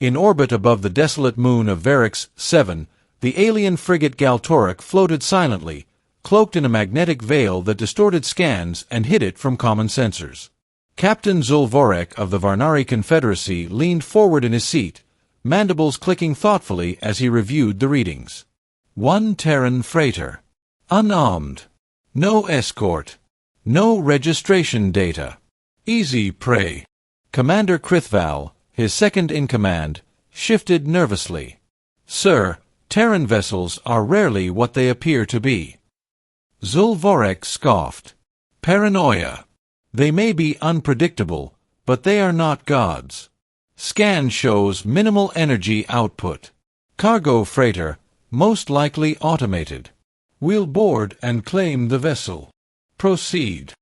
In orbit above the desolate moon of Varix 7, the alien frigate Galtoric floated silently, cloaked in a magnetic veil that distorted scans and hid it from common sensors. Captain Zulvorek of the Varnari Confederacy leaned forward in his seat, mandibles clicking thoughtfully as he reviewed the readings. One Terran freighter. Unarmed. No escort. No registration data. Easy prey. Commander Krithval, his second-in-command, shifted nervously. Sir, Terran vessels are rarely what they appear to be. Zulvorek scoffed. Paranoia. They may be unpredictable, but they are not gods. Scan shows minimal energy output. Cargo freighter, most likely automated. We'll board and claim the vessel. Proceed.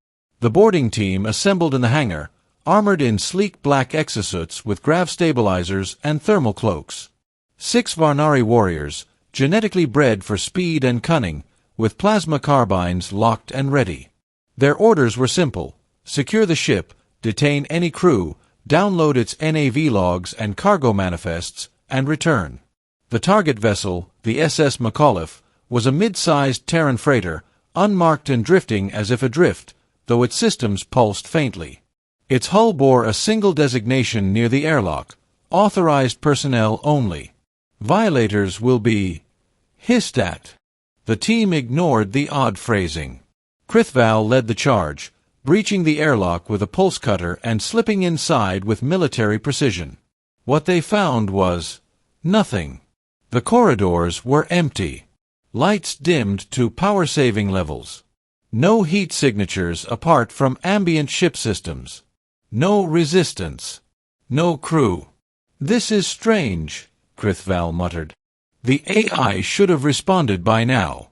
The boarding team assembled in the hangar, armored in sleek black exosuits with grav stabilizers and thermal cloaks. 6 Varnari warriors, genetically bred for speed and cunning, with plasma carbines locked and ready. Their orders were simple: secure the ship, detain any crew, download its NAV logs and cargo manifests, and return. The target vessel, the SS McAuliffe, was a mid-sized Terran freighter, unmarked and drifting as if adrift, though its systems pulsed faintly. Its hull bore a single designation near the airlock: authorized personnel only. Violators will be hissed at. The team ignored the odd phrasing. Krithval led the charge, breaching the airlock with a pulse cutter and slipping inside with military precision. What they found was nothing. The corridors were empty. Lights dimmed to power-saving levels. No heat signatures apart from ambient ship systems. No resistance. No crew. This is strange, Krithval muttered. The AI should have responded by now.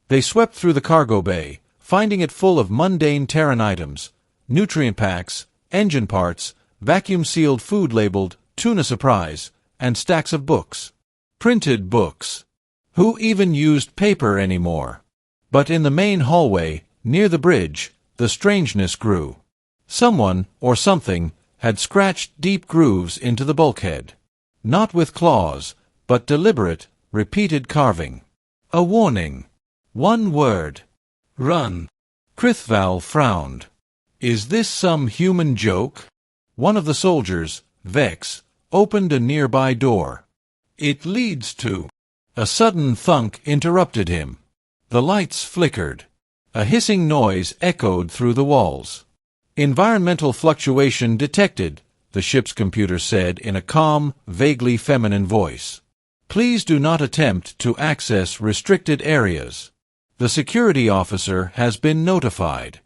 They swept through the cargo bay, finding it full of mundane Terran items: nutrient packs, engine parts, vacuum-sealed food labeled "Tuna Surprise," and stacks of books. Printed books. Who even used paper anymore? But in the main hallway, near the bridge, the strangeness grew. Someone, or something, had scratched deep grooves into the bulkhead. Not with claws, but deliberate, repeated carving. A warning. One word. Run. Krithval frowned. Is this some human joke? One of the soldiers, Vex, opened a nearby door. It leads to... A sudden thunk interrupted him. The lights flickered. A hissing noise echoed through the walls. Environmental fluctuation detected, the ship's computer said in a calm, vaguely feminine voice. Please do not attempt to access restricted areas. The security officer has been notified.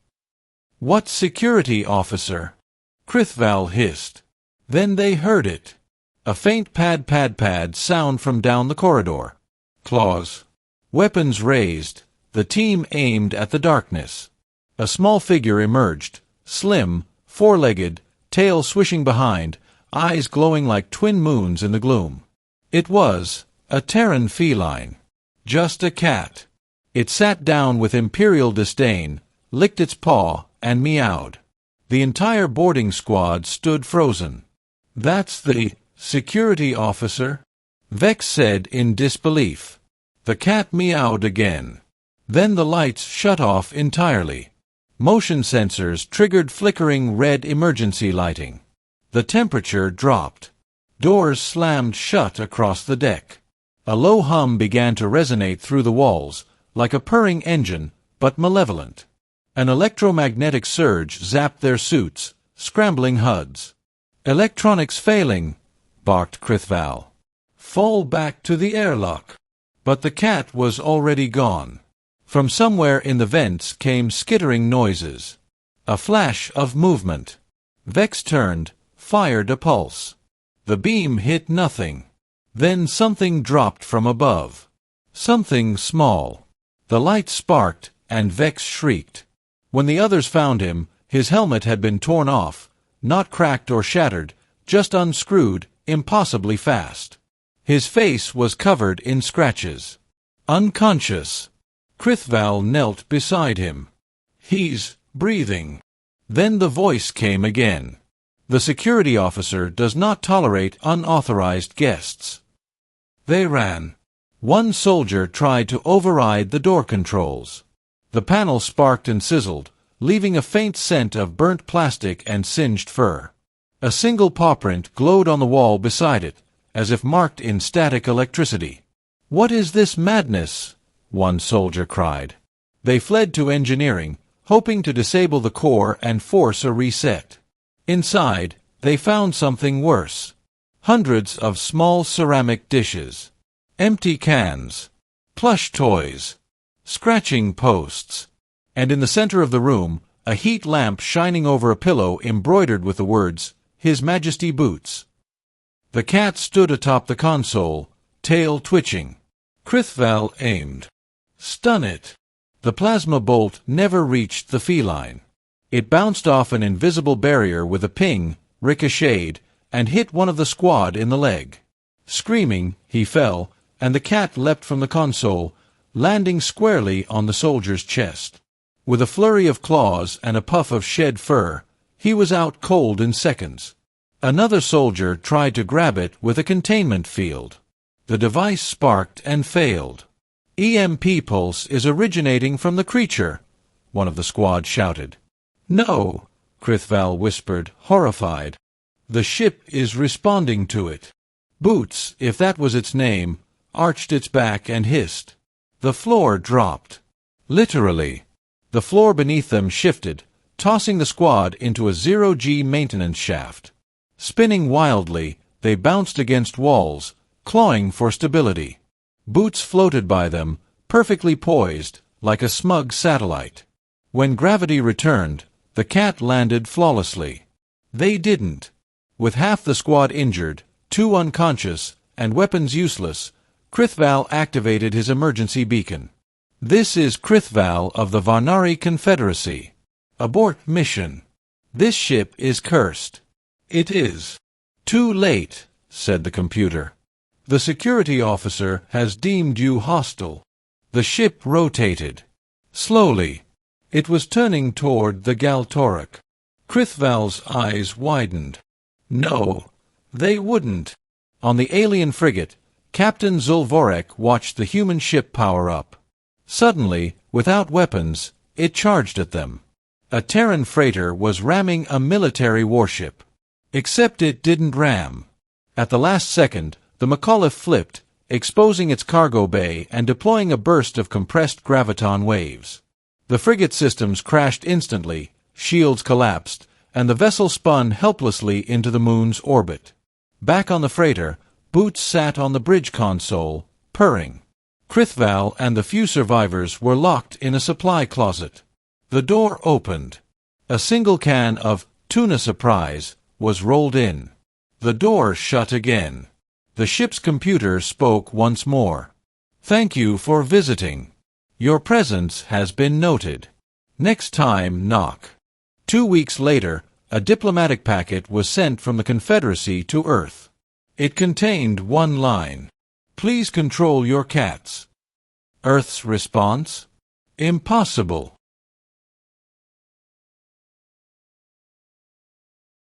What security officer? Krithval hissed. Then they heard it. A faint pad sound from down the corridor. Claws. Weapons raised, the team aimed at the darkness. A small figure emerged, slim, four-legged, tail swishing behind, eyes glowing like twin moons in the gloom. It was a Terran feline. Just a cat. It sat down with imperial disdain, licked its paw, and meowed. The entire boarding squad stood frozen. That's the security officer? Vex said in disbelief. The cat meowed again. Then the lights shut off entirely. Motion sensors triggered flickering red emergency lighting. The temperature dropped. Doors slammed shut across the deck. A low hum began to resonate through the walls, like a purring engine, but malevolent. An electromagnetic surge zapped their suits, scrambling HUDs. Electronics failing, barked Krithval. Fall back to the airlock. But the cat was already gone. From somewhere in the vents came skittering noises. A flash of movement. Vex turned, fired a pulse. The beam hit nothing. Then something dropped from above. Something small. The light sparked, and Vex shrieked. When the others found him, his helmet had been torn off, not cracked or shattered, just unscrewed, impossibly fast. His face was covered in scratches. Unconscious. Krithval knelt beside him. He's breathing. Then the voice came again. The security officer does not tolerate unauthorized guests. They ran. One soldier tried to override the door controls. The panel sparked and sizzled, leaving a faint scent of burnt plastic and singed fur. A single paw print glowed on the wall beside it, as if marked in static electricity. "What is this madness?" one soldier cried. They fled to engineering, hoping to disable the core and force a reset. Inside, they found something worse. Hundreds of small ceramic dishes. Empty cans. Plush toys. Scratching posts. And in the center of the room, a heat lamp shining over a pillow embroidered with the words, "His Majesty Boots." The cat stood atop the console, tail twitching. Krithval aimed. Stun it. The plasma bolt never reached the feline. It bounced off an invisible barrier with a ping, ricocheted, and hit one of the squad in the leg. Screaming, he fell, and the cat leapt from the console, landing squarely on the soldier's chest. With a flurry of claws and a puff of shed fur, he was out cold in seconds. Another soldier tried to grab it with a containment field. The device sparked and failed. "EMP pulse is originating from the creature," one of the squad shouted. "No," Krithval whispered, horrified. "The ship is responding to it." Boots, if that was its name, arched its back and hissed. The floor dropped. Literally. The floor beneath them shifted, tossing the squad into a zero-G maintenance shaft. Spinning wildly, they bounced against walls, clawing for stability. Boots floated by them, perfectly poised, like a smug satellite. When gravity returned, the cat landed flawlessly. They didn't. With half the squad injured, 2 unconscious, and weapons useless, Krithval activated his emergency beacon. "This is Krithval of the Varnari Confederacy. Abort mission. This ship is cursed." "It is." "Too late," said the computer. "The security officer has deemed you hostile." The ship rotated. Slowly. It was turning toward the Galactic. Krithval's eyes widened. No, they wouldn't. On the alien frigate, Captain Zulvorek watched the human ship power up. Suddenly, without weapons, it charged at them. A Terran freighter was ramming a military warship. Except it didn't ram. At the last second, the McAuliffe flipped, exposing its cargo bay and deploying a burst of compressed graviton waves. The frigate systems crashed instantly, shields collapsed, and the vessel spun helplessly into the moon's orbit. Back on the freighter, Boots sat on the bridge console, purring. Krithval and the few survivors were locked in a supply closet. The door opened. A single can of tuna surprise was rolled in. The door shut again. The ship's computer spoke once more. "Thank you for visiting. Your presence has been noted. Next time, knock." 2 weeks later, a diplomatic packet was sent from the Confederacy to Earth. It contained one line. "Please control your cats." Earth's response? "Impossible."